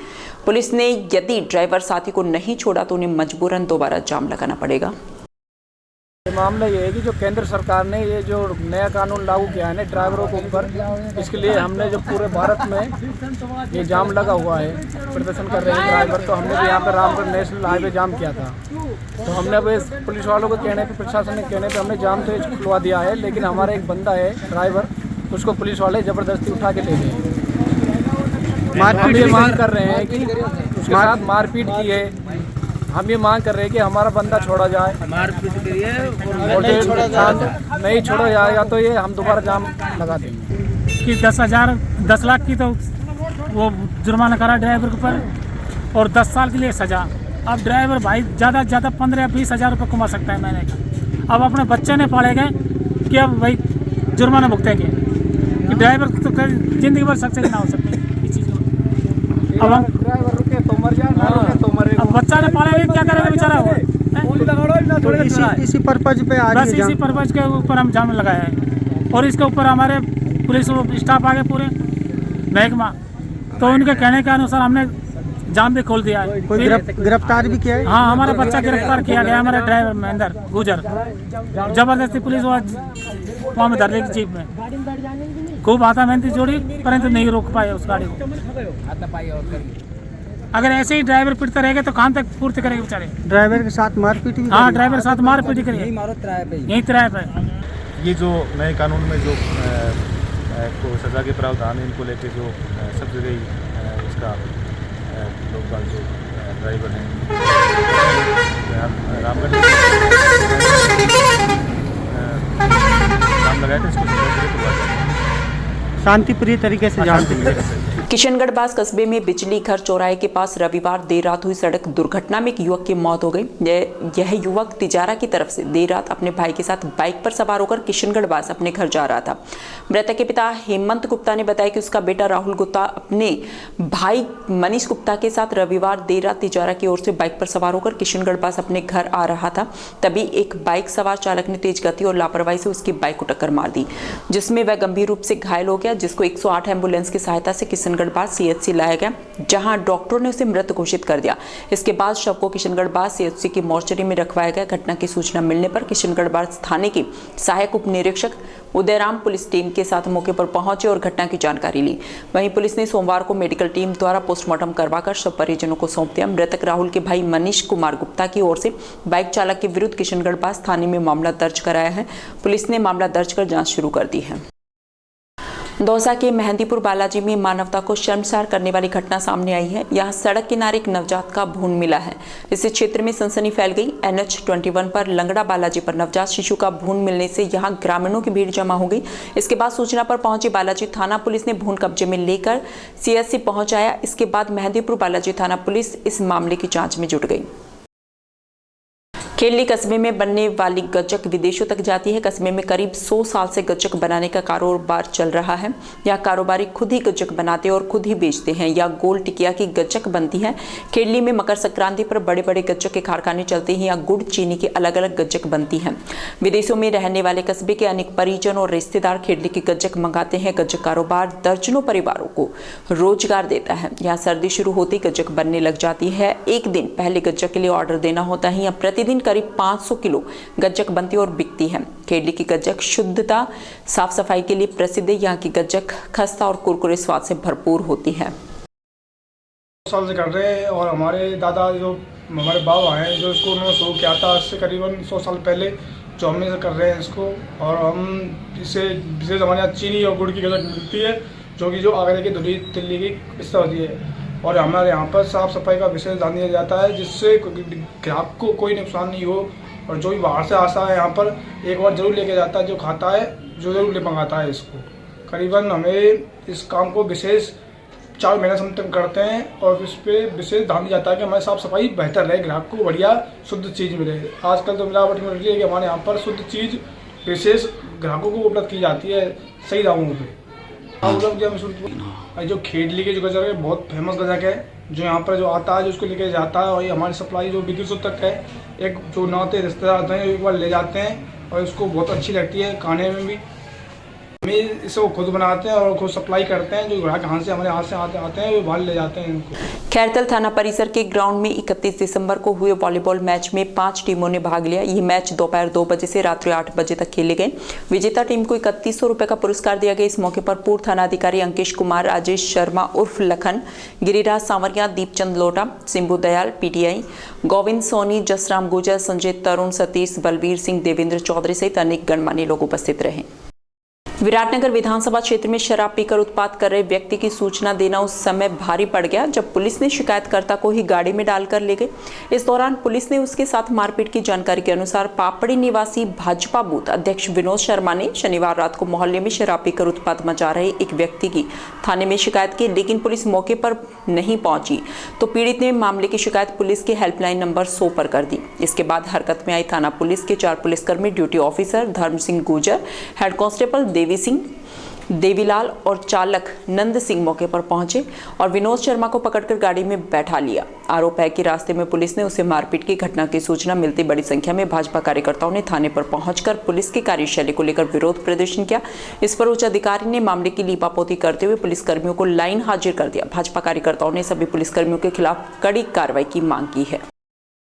पुलिस ने यदि ड्राइवर साथी को नहीं छोड़ा तो उन्हें मजबूरन दोबारा जाम लगाना पड़ेगा। मामला ये है कि जो केंद्र सरकार ने ये जो नया कानून लागू किया है ना ड्राइवरों के ऊपर, इसके लिए हमने जो पूरे भारत में ये जाम लगा हुआ है, प्रदर्शन कर रहे हैं ड्राइवर, तो हमने भी यहाँ पर रामगढ़ नेशनल हाईवे जाम किया था। तो हमने अब पुलिस वालों को कहने पे, प्रशासन के कहने पे हमने जाम तो खुलवा दिया है, लेकिन हमारा एक बंदा है ड्राइवर, उसको पुलिस वाले ज़बरदस्ती उठा के ले गए। हम ये मांग कर रहे हैं कि उसके साथ मारपीट की है। हम ये मांग कर रहे हैं कि हमारा बंदा छोड़ा जाए। मारपीट करिए और नहीं छोड़ा जाएगा तो ये हम दोबारा जाम लगा देंगे। कि 10 लाख की तो वो जुर्माना करा ड्राइवर के ऊपर और 10 साल के लिए सजा। अब ड्राइवर भाई ज़्यादा से ज़्यादा 15-20 हज़ार रुपये कमा सकता है महीने का। अब अपने बच्चे ने पालेंगे कि अब भाई जुर्माना भुगतेंगे कि ड्राइवर तो जिंदगी भर सक्सेस ना हो सकते इस चीज़ में। अब हम ड्राइवर रुके तो मर जाए, तो मरे। अब बच्चा ने पाला क्या करेगा बेचारा? इसी पर्पज पे आ बस इसी पर्पज के ऊपर हम जाम लगाए हैं और इसके ऊपर हमारे पुलिस स्टाफ आ गए पूरे महकमा, तो उनके कहने के अनुसार हमने जाम भी खोल दिया है। गिरफ्तार भी किया है? हाँ, हमारा बच्चा गिरफ्तार किया गया, हमारा ड्राइवर महेंद्र गुजर जबरदस्ती पुलिस वहाँ में धरने की जीप में खूब आता मेहनती जोड़ी, परंतु नहीं रोक पाए उस गाड़ी को। अगर ऐसे ही ड्राइवर पिटते रहेंगे तो कहाँ तक पूर्ति करेंगे बेचारे? ड्राइवर के साथ मारपीट भी? हाँ, ड्राइवर के साथ मारपीट करिए यही किराए पे। ये जो नए कानून में जो को सज़ा के प्रावधान है, इनको लेके जो सब जगह ही इसका लोग जो ड्राइवर हैं रामगढ़ जाम लगाए थे, इसको शांतिप्रिय तरीके से जाम। किशनगढ़ बास कस्बे में बिजली घर चौराहे के पास रविवार देर रात हुई सड़क दुर्घटना में एक युवक की मौत हो गई। यह युवक तिजारा की तरफ से देर रात अपने भाई के साथ बाइक पर सवार होकर किशनगढ़ बास अपने घर जा रहा था। मृतक के पिता हेमंत गुप्ता ने बताया कि उसका बेटा राहुल गुप्ता अपने भाई मनीष गुप्ता के साथ रविवार देर रात तिजारा की ओर से बाइक पर सवार होकर किशनगढ़ बास अपने घर आ रहा था। तभी एक बाइक सवार चालक ने तेज गति और लापरवाही से उसकी बाइक को टक्कर मार दी, जिसमें वह गंभीर रूप से घायल हो गया, जिसको 108 एम्बुलेंस की सहायता से किशनगढ़ बास सीएचसी लाया गया, जहां डॉक्टरों ने उसे मृत घोषित कर दिया। इसके बाद शव को किशनगढ़ बास सीएचसी की मोर्चरी में रखवाया गया। घटना की सूचना मिलने पर किशनगढ़ बास थाने के सहायक उप निरीक्षक उदयराम पुलिस टीम के साथ मौके पर पहुंचे और घटना की जानकारी ली। वहीं पुलिस ने सोमवार को मेडिकल टीम द्वारा पोस्टमार्टम करवाकर शव परिजनों को सौंप दिया। मृतक राहुल के भाई मनीष कुमार गुप्ता की ओर से बाइक चालक के विरुद्ध किशनगढ़ बास थाने में मामला दर्ज कराया है। पुलिस ने मामला दर्ज कर जांच शुरू कर दी है। दौसा के मेहंदीपुर बालाजी में मानवता को शर्मसार करने वाली घटना सामने आई है। यहां सड़क किनारे एक नवजात का भ्रूण मिला है। इससे क्षेत्र में सनसनी फैल गई। NH21 पर लंगड़ा बालाजी पर नवजात शिशु का भ्रूण मिलने से यहां ग्रामीणों की भीड़ जमा हो गई। इसके बाद सूचना पर पहुंची बालाजी थाना पुलिस ने भ्रूण कब्जे में लेकर CSC पहुंचाया। इसके बाद मेहंदीपुर बालाजी थाना पुलिस इस मामले की जाँच में जुट गई। खेली कस्बे में बनने वाली गज्जक विदेशों तक जाती है। कस्बे में करीब 100 साल से गज्जक बनाने का कारोबार चल रहा है। यहाँ कारोबारी खुद ही गज्जक बनाते और खुद ही बेचते हैं। या गोल टिकिया की गज्जक बनती है। खेली में मकर संक्रांति पर बड़े बड़े गज्जक के कारखाने चलते हैं। यहाँ गुड़ चीनी की अलग अलग गज्जक बनती है। विदेशों में रहने वाले कस्बे के अनेक परिजन और रिश्तेदार खेली की गज्जक मंगाते हैं। गज्जक कारोबार दर्जनों परिवारों को रोजगार देता है। यहाँ सर्दी शुरू होती गज्जक बनने लग जाती है। एक दिन पहले गज्जक के लिए ऑर्डर देना होता है। यहाँ प्रतिदिन करीब 500 किलो गज्जक बनती और बिकती है। खेली की गज्जक शुद्धता साफ सफाई के लिए प्रसिद्ध है। यहाँ की गज्जक खस्ता और कुरकुरे स्वाद से भरपूर होती है। साल से कर रहे हैं और हमारे दादा जो हमारे बाबा हैं जो इसको उन्होंने शुरू किया था आज से करीबन 100 साल पहले, जो हम से कर रहे हैं इसको। और हम इसे विशेष हमारे यहाँ चीनी और गुड़ की गजक मिलती है, जो कि जो आगरे की धुली दिल्ली की इससे होती है। और हमारे यहाँ पर साफ़ सफाई का विशेष ध्यान दिया जाता है, जिससे ग्राहक को कोई नुकसान नहीं हो। और जो भी बाहर से आता है यहाँ पर एक बार ज़रूर लेके जाता है, जो खाता है जो ज़रूर ले मंगाता है इसको। करीबन हमें इस काम को विशेष 4 महीने से हम तक करते हैं और इस पर विशेष ध्यान दिया जाता है कि हमारी साफ़ सफाई बेहतर रहे, ग्राहक को बढ़िया शुद्ध चीज़ मिले। आजकल तो मिलावट मिल रही है कि हमारे यहाँ पर शुद्ध चीज़ विशेष ग्राहकों को उपलब्ध की जाती है सही दामों पर। जो खेडली के जो गजक है बहुत फेमस गजक है, जो यहाँ पर जो आता है जो उसको लेके जाता है, और ये हमारी सप्लाई जो विदेशों तक है। एक जो नाते रिश्तेदार आते हैं एक बार ले जाते हैं और इसको बहुत अच्छी लगती है खाने में भी। हम इसे खुद बनाते हैं और खुद सप्लाई करते हैं, जो ग्राहक यहाँ से हमारे हाथ से आते हैं वो बाहर ले जाते हैं इनको। खैरतल थाना परिसर के ग्राउंड में 31 दिसंबर को हुए वॉलीबॉल मैच में 5 टीमों ने भाग लिया। ये मैच दोपहर 2 बजे से रात्रि 8 बजे तक खेले गए। विजेता टीम को 3100 रुपए का पुरस्कार दिया गया। इस मौके पर पूर्व थानाधिकारी अंकेश कुमार, राजेश शर्मा उर्फ लखन, गिरिराज सांवरिया, दीपचंद लोटा, सिंबू दयाल, पीटीआई, गोविंद सोनी, जसराम गुजर, संजय तरुण, सतीश, बलवीर सिंह, देवेंद्र चौधरी सहित अनेक गणमान्य लोग उपस्थित रहे। विराटनगर विधानसभा क्षेत्र में शराब पीकर उत्पात कर रहे व्यक्ति की सूचना देना उस समय भारी पड़ गया जब पुलिस ने शिकायतकर्ता को ही गाड़ी में डालकर ले गए। इस दौरान पुलिस ने उसके साथ मारपीट की जानकारी के अनुसार पापड़ी निवासी भाजपा बूथ अध्यक्ष विनोद शर्मा ने शनिवार रात को मोहल्ले में शराब पीकर उत्पात मचा रहे एक व्यक्ति की थाने में शिकायत की, लेकिन पुलिस मौके पर नहीं पहुंची तो पीड़ित ने मामले की शिकायत पुलिस के हेल्पलाइन नंबर 100 पर कर दी। इसके बाद हरकत में आई थाना पुलिस के 4 पुलिसकर्मी, ड्यूटी ऑफिसर धर्म सिंह गुजर, हेड कांस्टेबल देवी सिंह, देवीलाल और चालक नंद सिंह मौके पर पहुंचे और विनोद शर्मा को पकड़कर गाड़ी में बैठा लिया। आरोप है कि रास्ते में पुलिस ने उसे मारपीट की घटना की सूचना मिलती बड़ी संख्या में भाजपा कार्यकर्ताओं ने थाने पर पहुंचकर पुलिस की कार्यशैली को लेकर विरोध प्रदर्शन किया। इस पर उच्च अधिकारी ने मामले की लीपापोती करते हुए पुलिसकर्मियों को लाइन हाजिर कर दिया। भाजपा कार्यकर्ताओं ने सभी पुलिसकर्मियों के खिलाफ कड़ी कार्रवाई की मांग की है।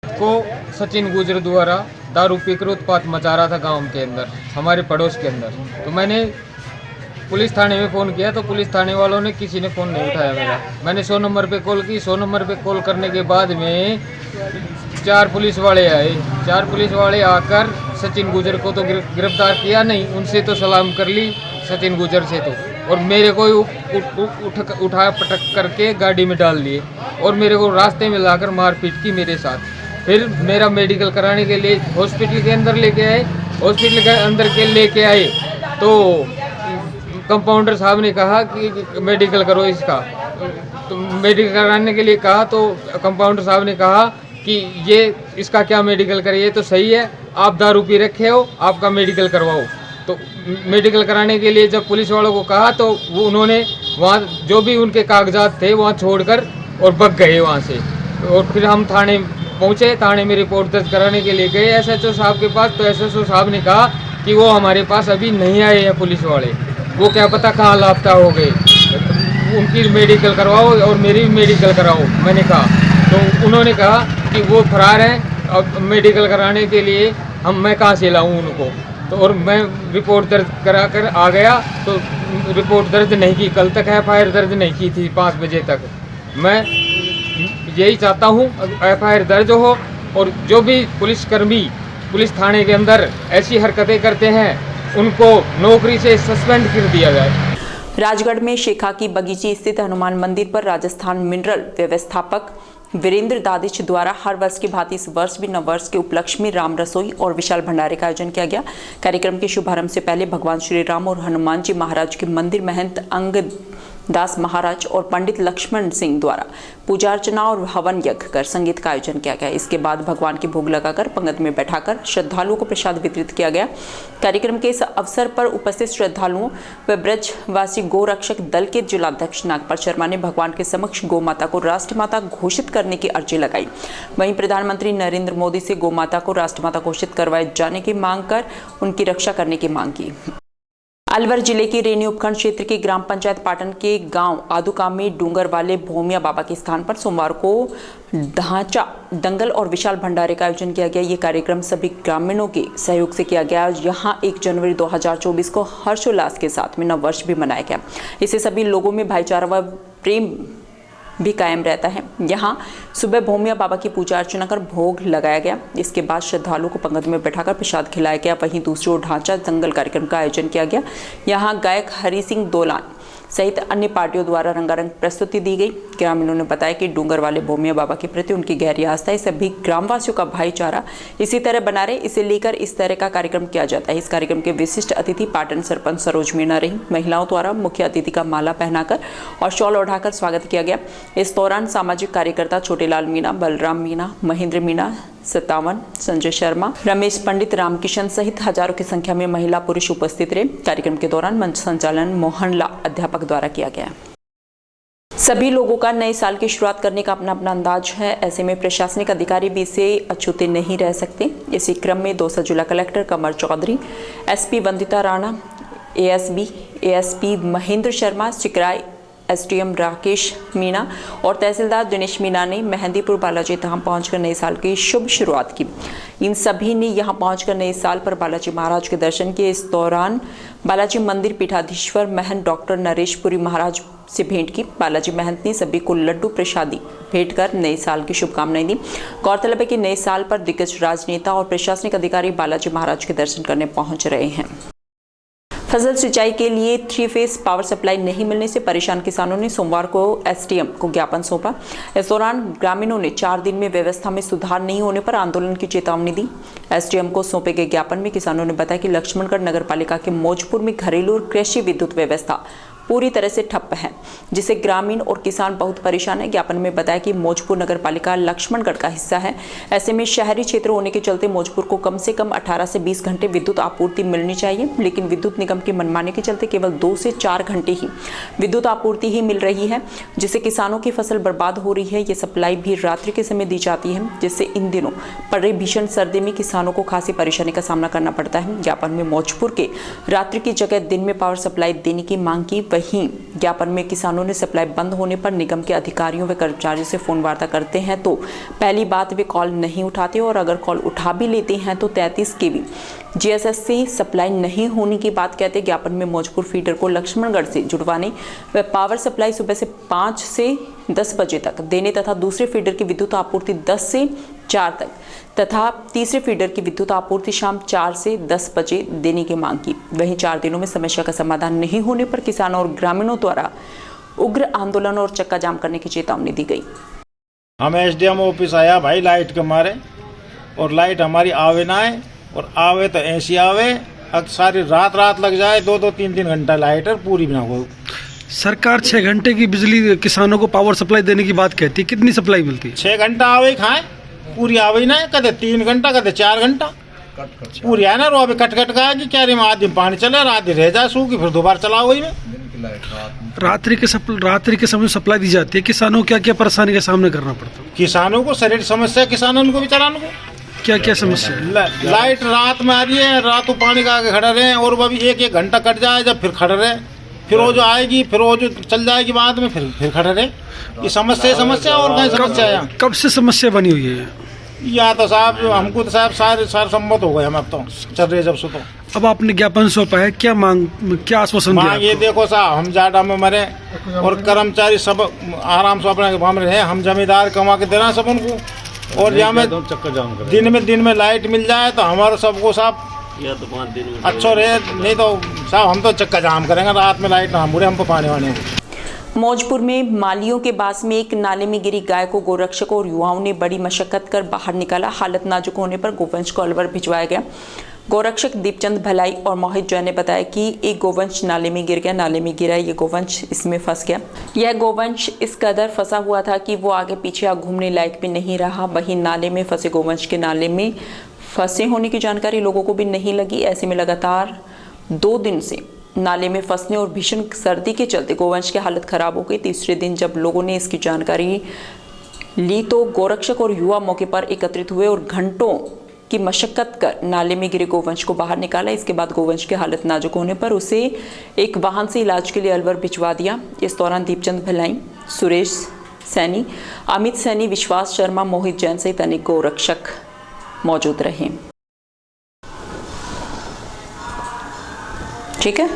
को सचिन गुजर द्वारा दारू पीकर उत्पात मचा रहा था गांव के अंदर, हमारे पड़ोस के अंदर। तो मैंने पुलिस थाने में फ़ोन किया तो पुलिस थाने वालों ने किसी ने फ़ोन नहीं उठाया मेरा। मैंने 100 नंबर पे कॉल की। 100 नंबर पे कॉल करने के बाद में 4 पुलिस वाले आए। 4 पुलिस वाले आकर सचिन गुजर को तो गिरफ्तार किया नहीं, उनसे तो सलाम कर ली सचिन गुजर से तो, और मेरे को उठा पटक करके गाड़ी में डाल लिए और मेरे को रास्ते में लाकर मारपीट की मेरे साथ। फिर मेरा मेडिकल कराने के लिए हॉस्पिटल के अंदर लेके आए। हॉस्पिटल के अंदर के लेके आए तो कंपाउंडर साहब ने कहा कि मेडिकल करो इसका। तो मेडिकल कराने के लिए कहा तो कंपाउंडर साहब ने कहा कि ये इसका क्या मेडिकल करिए, तो सही है आप दारू पी रखे हो, आपका मेडिकल करवाओ। तो मेडिकल कराने के लिए जब पुलिस वालों को कहा तो वो उन्होंने वहाँ जो भी उनके कागजात थे वहाँ छोड़कर और भाग गए वहाँ से। और फिर हम थाने पहुँचे, थाने में रिपोर्ट दर्ज कराने के लिए गए SHO साहब के पास। तो SHO साहब ने कहा कि वो हमारे पास अभी नहीं आए हैं पुलिस वाले, वो क्या पता कहाँ लापता हो गए, उनकी मेडिकल करवाओ और मेरी भी मेडिकल कराओ। मैंने कहा तो उन्होंने कहा कि वो फरार हैं, अब मेडिकल कराने के लिए मैं कहाँ से लाऊं उनको। तो और मैं रिपोर्ट दर्ज करा कर आ गया तो रिपोर्ट दर्ज नहीं की, कल तक FIR दर्ज नहीं की थी 5 बजे तक। मैं यही चाहता हूँ FIR दर्ज हो और जो भी पुलिसकर्मी पुलिस थाने के अंदर ऐसी हरकतें करते हैं उनको नौकरी से सस्पेंड कर दिया जाए। राजगढ़ में शेखा की बगीची स्थित हनुमान मंदिर पर राजस्थान मिनरल व्यवस्थापक वीरेंद्र दादिच द्वारा हर वर्ष की भांति इस वर्ष भी नववर्ष के उपलक्ष्य में राम रसोई और विशाल भंडारे का आयोजन किया गया। कार्यक्रम के शुभारंभ से पहले भगवान श्री राम और हनुमान जी महाराज के मंदिर महंत अंगद दास महाराज और पंडित लक्ष्मण सिंह द्वारा पूजा अर्चना और हवन यज्ञ कर संगीत का आयोजन किया गया। इसके बाद भगवान के भोग लगाकर पंगत में बैठाकर श्रद्धालुओं को प्रसाद वितरित किया गया। कार्यक्रम के इस अवसर पर उपस्थित श्रद्धालुओं व ब्रजवासी गौ रक्षक दल के जिलाध्यक्ष नागपाल शर्मा ने भगवान के समक्ष गौ माता को राष्ट्रमाता घोषित करने की अर्जी लगाई। वहीं प्रधानमंत्री नरेंद्र मोदी से गौ माता को राष्ट्रमाता घोषित करवाए जाने की मांग कर उनकी रक्षा करने की मांग की। अलवर जिले के रेनी उपखंड क्षेत्र के ग्राम पंचायत पाटन के गांव आदुका में डूंगर वाले भोमिया बाबा के स्थान पर सोमवार को ढांचा दंगल और विशाल भंडारे का आयोजन किया गया। ये कार्यक्रम सभी ग्रामीणों के सहयोग से किया गया। यहां 1 जनवरी 2024 को हर्षोल्लास के साथ में नववर्ष भी मनाया गया। इससे सभी लोगों में भाईचारा व प्रेम भी कायम रहता है। यहाँ सुबह भोमिया बाबा की पूजा अर्चना कर भोग लगाया गया। इसके बाद श्रद्धालुओं को पंगत में बैठाकर प्रसाद खिलाया गया। वहीं दूसरी ओर ढांचा दंगल कार्यक्रम का आयोजन किया गया। यहाँ गायक हरि सिंह दोलान सहित अन्य पार्टियों द्वारा रंगारंग प्रस्तुति दी गई। ग्रामीणों ने बताया कि डूंगर वाले भोमिया बाबा के प्रति उनकी गहरी आस्था है। सभी ग्रामवासियों का भाईचारा इसी तरह बना रहे, इसे लेकर इस तरह का कार्यक्रम किया जाता है। इस कार्यक्रम के विशिष्ट अतिथि पाटन सरपंच सरोज मीणा रही। महिलाओं द्वारा मुख्य अतिथि का माला पहनाकर और शॉल ओढ़ाकर स्वागत किया गया। इस दौरान सामाजिक कार्यकर्ता छोटेलाल मीणा, बलराम मीणा, महेंद्र मीणा, सत्तावन, संजय शर्मा, रमेश पंडित, रामकिशन सहित हजारों की संख्या में महिला पुरुष उपस्थित रहे। कार्यक्रम के दौरान मंच संचालन मोहनला अध्यापक द्वारा किया गया। सभी लोगों का नए साल की शुरुआत करने का अपना अपना अंदाज है। ऐसे में प्रशासनिक अधिकारी भी इसे अछूते नहीं रह सकते। इसी क्रम में दौसा जिला collector Qamar Chaudhary, SP Vandita Rana, ASP Mahendra Sharma, Chikrai SDM Rakesh Meena और तहसीलदार दिनेश मीणा ने मेहंदीपुर बालाजी धाम पहुंचकर नए साल की शुभ शुरुआत की। इन सभी ने यहां पहुंचकर नए साल पर बालाजी महाराज के दर्शन किए। इस दौरान बालाजी मंदिर पीठाधीश्वर महंत डॉक्टर नरेशपुरी महाराज से भेंट की। बालाजी महंत ने सभी को लड्डू प्रसादी भेंट कर नए साल की शुभकामनाएं दी। गौरतलब है कि नए साल पर दिग्गज राजनेता और प्रशासनिक अधिकारी बालाजी महाराज के दर्शन करने पहुंच रहे हैं। फसल सिंचाई के लिए 3 फेज पावर सप्लाई नहीं मिलने से परेशान किसानों ने सोमवार को एसडीएम को ज्ञापन सौंपा। इस दौरान ग्रामीणों ने 4 दिन में व्यवस्था में सुधार नहीं होने पर आंदोलन की चेतावनी दी। एसडीएम को सौंपे गए ज्ञापन में किसानों ने बताया कि लक्ष्मणगढ़ नगर पालिका के मौजपुर में घरेलू और कृषि विद्युत व्यवस्था पूरी तरह से ठप्प है, जिससे ग्रामीण और किसान बहुत परेशान है। ज्ञापन में बताया कि मौजपुर नगर पालिका लक्ष्मणगढ़ का हिस्सा है। ऐसे में शहरी क्षेत्र होने के चलते मौजपुर को कम से कम 18 से 20 घंटे विद्युत आपूर्ति मिलनी चाहिए, लेकिन विद्युत निगम की मनमानी के चलते केवल 2 से 4 घंटे ही विद्युत आपूर्ति ही मिल रही है, जिससे किसानों की फसल बर्बाद हो रही है। ये सप्लाई भी रात्रि के समय दी जाती है, जिससे इन दिनों पड़ रही भीषण सर्दी में किसानों को खासी परेशानी का सामना करना पड़ता है। ज्ञापन में मौजपुर के रात्रि की जगह दिन में पावर सप्लाई देने की मांग की। वहीं ज्ञापन में किसानों ने सप्लाई बंद होने पर निगम के अधिकारियों व कर्मचारियों से फोन वार्ता करते हैं तो पहली बात वे कॉल नहीं उठाते और अगर कॉल उठा भी लेते हैं तो 33 kV जीएसएस से सप्लाई नहीं होने की बात कहते। ज्ञापन में मौजपुर फीडर को लक्ष्मणगढ़ से जुड़वाने व पावर सप्लाई सुबह से 5 से 10 बजे तक देने तथा दूसरे फीडर की विद्युत आपूर्ति 10 से 4 तक तथा तीसरे फीडर की विद्युत आपूर्ति शाम 4 से 10 बजे देने की मांग की। वहीं 4 दिनों में समस्या का समाधान नहीं होने पर किसानों और ग्रामीणों द्वारा उग्र आंदोलन और चक्का जाम करने की चेतावनी दी गई। हम एसडीएम ऑफिस आया भाई लाइट के मारे, और लाइट हमारी आवे ना है, और आवे तो ऐसी आवे सारी रात लग जाए, 2-2, 3-3 घंटा लाइट है पूरी भी ना हो। सरकार 6 घंटे की बिजली किसानों को पावर सप्लाई देने की बात कहती है, कितनी सप्लाई मिलती है? 6 घंटा आवे खाए, पूरी आवे ना, कदे 3 घंटा कदे 4 घंटा पूरी है ना। रो अभी कट का कि क्या आधी पानी चले, रात रह जाए सूखी, फिर दोबारा चलाओ वही में। रात्रि के समय सप्लाई दी जाती है, किसानों को क्या क्या परेशानी का सामना करना पड़ता है? किसानों को शरीर समस्या, किसानों को बेचारानों को क्या क्या समस्या? लाइट रात में आ रही है, रात को पानी का आगे खड़ा रहे, और वो भी 1-1 घंटा कट जाए, जब फिर खड़ा रहे, फिर वो जो आएगी, फिर वो जो चल जाएगी बाद में, फिर खड़ा रहे। ये समस्या और कहीं समस्या है। कब से समस्या बनी हुई है? या तो साहब हमको तो साहब सारे सम्मत हो गए, हम अब तो चल रहे जब से। तो अब आपने ज्ञापन सौंपा है, क्या मांग, क्या आश्वासन दिया? ये देखो साहब, हम जाडा में मरे और कर्मचारी सब आराम से अपने काम रहे, हम जमींदार कमा के दे रहे हैं सब उनको, और यहाँ में दिन में लाइट मिल जाए तो हमारा सबको साहब या तो 5 दिन में अच्छा रहे, नहीं तो साहब हम तो चक्का जाम करेंगे, रात में लाइट ना मुड़े हमको पानी वाने। मौजपुर में मालियों के बास में एक नाले में गिरी गाय को गोरक्षकों और युवाओं ने बड़ी मशक्कत कर बाहर निकाला। हालत नाजुक होने पर गोवंश को अलवर भिजवाया गया। गोरक्षक दीपचंद भलाई और मोहित जैन ने बताया कि एक गोवंश नाले में गिर गया। नाले में गिरा ये गोवंश इसमें फंस गया। यह गोवंश इस कदर फंसा हुआ था कि वो आगे पीछे घूमने लायक भी नहीं रहा। वहीं नाले में फंसे गोवंश के नाले में फंसे होने की जानकारी लोगों को भी नहीं लगी। ऐसे में लगातार 2 दिन से नाले में फंसने और भीषण सर्दी के चलते गोवंश की हालत खराब हो गई। तीसरे दिन जब लोगों ने इसकी जानकारी ली तो गोरक्षक और युवा मौके पर एकत्रित हुए और घंटों की मशक्कत कर नाले में गिरे गोवंश को बाहर निकाला। इसके बाद गोवंश की हालत नाजुक होने पर उसे एक वाहन से इलाज के लिए अलवर भिजवा दिया। इस दौरान दीपचंद भलाई, सुरेश सैनी, अमित सैनी, विश्वास शर्मा, मोहित जैन सहित अनेक गोरक्षक मौजूद रहे। ठीक है।